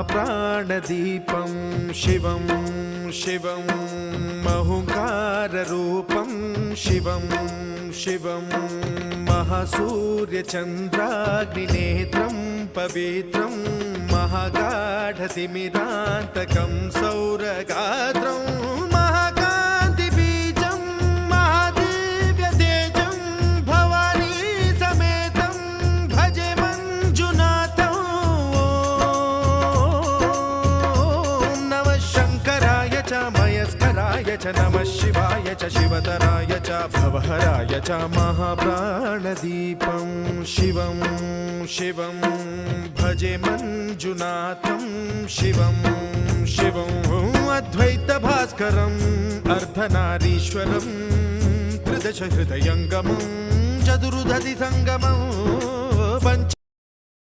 महाप्राणदीपं शिवं शिवं महुङ्काररूपं शिवं शिवं महासूर्यचन्द्राग्निनेत्रं पवित्रं महागाढतिमिरान्तकं सौरगात्रं महाकान्तिबीजं महादिव्यतेजं भवानी समेतं भजे मञ्जुनाथं। ॐ नमः शङ्कराय च मयस्कराय च नमः शिवाय च शिवतराय च भवहराय च महाप्राणदीपं शिवं शिवं भजे मञ्जुनाथं शिवं शिवं अद्वैतभास्करम् अर्धनारीश्वरं त्रिदश हृदयङ्गमं चतुर्दधि सङ्गमं